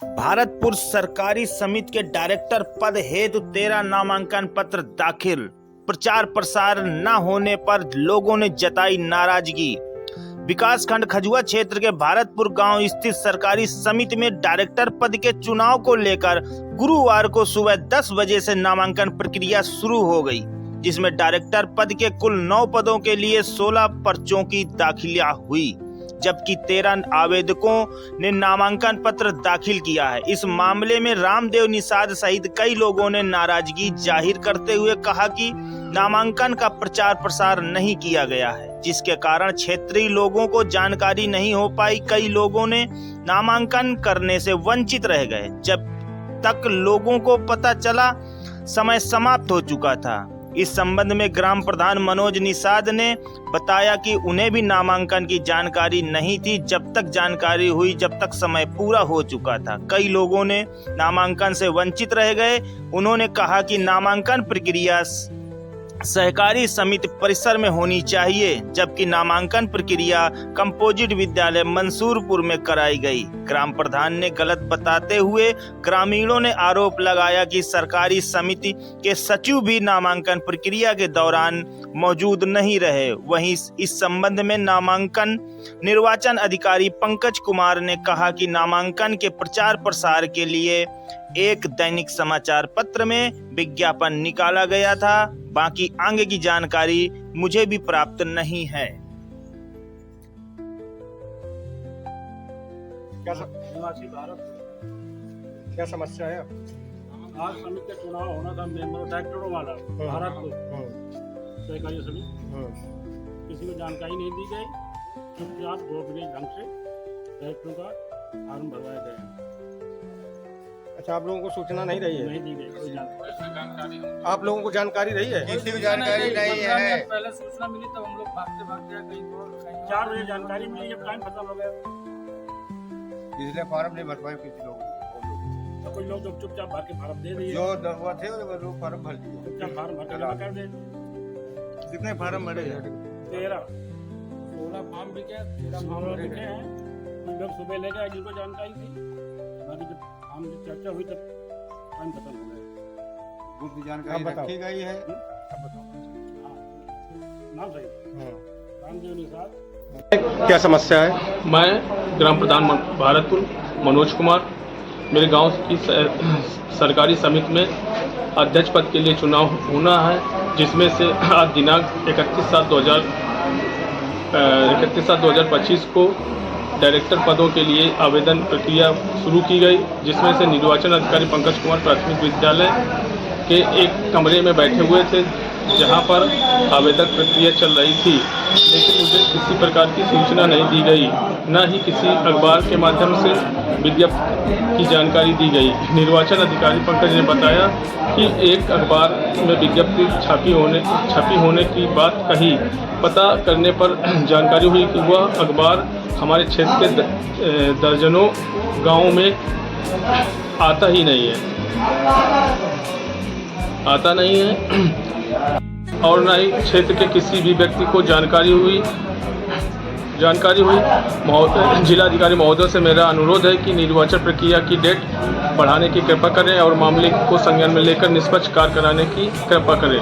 भारतपुर सरकारी समिति के डायरेक्टर पद हेतु 13 नामांकन पत्र दाखिल। प्रचार प्रसार न होने पर लोगों ने जताई नाराजगी। विकासखंड खजुआ क्षेत्र के भारतपुर गांव स्थित सरकारी समिति में डायरेक्टर पद के चुनाव को लेकर गुरुवार को सुबह 10 बजे से नामांकन प्रक्रिया शुरू हो गई, जिसमें डायरेक्टर पद के कुल 9 पदों के लिए 16 पर्चों की दाखिला हुई, जबकि 13 आवेदकों ने नामांकन पत्र दाखिल किया है। इस मामले में रामदेव निषाद सहित कई लोगों ने नाराजगी जाहिर करते हुए कहा कि नामांकन का प्रचार प्रसार नहीं किया गया है, जिसके कारण क्षेत्रीय लोगों को जानकारी नहीं हो पाई। कई लोगों ने नामांकन करने से वंचित रह गए। जब तक लोगों को पता चला, समय समाप्त हो चुका था। इस संबंध में ग्राम प्रधान मनोज निषाद ने बताया कि उन्हें भी नामांकन की जानकारी नहीं थी। जब तक जानकारी हुई, जब तक समय पूरा हो चुका था। कई लोगों ने नामांकन से वंचित रह गए। उन्होंने कहा कि नामांकन प्रक्रिया सहकारी समिति परिसर में होनी चाहिए, जबकि नामांकन प्रक्रिया कंपोजिट विद्यालय मंसूरपुर में कराई गई। ग्राम प्रधान ने गलत बताते हुए ग्रामीणों ने आरोप लगाया कि सरकारी समिति के सचिव भी नामांकन प्रक्रिया के दौरान मौजूद नहीं रहे। वहीं इस संबंध में नामांकन निर्वाचन अधिकारी पंकज कुमार ने कहा कि नामांकन के प्रचार प्रसार के लिए एक दैनिक समाचार पत्र में विज्ञापन निकाला गया था। बाकी आगे की जानकारी मुझे भी प्राप्त नहीं है। क्या समस्या है? आज समिति का चुनाव होना था, मेंबर डायरेक्टरों वाला भारतपुर सहकारी समिति। किसी को जानकारी नहीं दी गई। चुपचाप गोपनीय ढंग से डायरेक्टरों का फॉर्म भरवाया गया। अच्छा, आप लोगों को सूचना नहीं रही है? नहीं दी गई कोई जानकारी। आप लोगों को जानकारी रही है? किसी को जानकारी नहीं है। पहले सूचना मिली तब हम लोग भागते कहीं और 4 बजे जानकारी मिली, जब टाइम खत्म हो गया इसलिए फॉर्म नहीं भर पाए किसी लोग। तो कोई लोग जब चुपचाप भर के फॉर्म दे दिए। जो दरवा थे वो लोग फॉर्म भर दिए। चुपचाप फॉर्म भर के जमा कर दे। कितने फॉर्म भरे हैं? 13 16 फॉर्म भी क्या 13 फॉर्म फॉर्म लिखे हैं। कुछ लोग सुबह ले गए जिनको जानकारी थी। बाकी जब हम चर्चा हुई तब टाइम खत्म हो गया। गुप्त जानकारी रखी गई है। नाम सही रामदेव निषाद। क्या समस्या है? मैं ग्राम प्रधान भारतपुर मनोज कुमार। मेरे गांव की सरकारी समिति में अध्यक्ष पद के लिए चुनाव होना है, जिसमें से आज दिनांक 31/7/2025 को डायरेक्टर पदों के लिए आवेदन प्रक्रिया शुरू की गई, जिसमें से निर्वाचन अधिकारी पंकज कुमार प्राथमिक विद्यालय के एक कमरे में बैठे हुए थे, जहां पर आवेदन प्रक्रिया चल रही थी। लेकिन मुझे किसी प्रकार की सूचना नहीं दी गई, न ही किसी अखबार के माध्यम से विज्ञप्ति की जानकारी दी गई। निर्वाचन अधिकारी पंकज ने बताया कि एक अखबार में विज्ञप्ति छपी होने की बात कही। पता करने पर जानकारी हुई कि वह अखबार हमारे क्षेत्र के दर्जनों गांवों में आता नहीं है और न ही क्षेत्र के किसी भी व्यक्ति को जानकारी हुई। जिलाधिकारी महोदय से मेरा अनुरोध है कि निर्वाचन प्रक्रिया की डेट बढ़ाने की कृपा करें और मामले को संज्ञान में लेकर निष्पक्ष कार्य कराने की कृपा करें।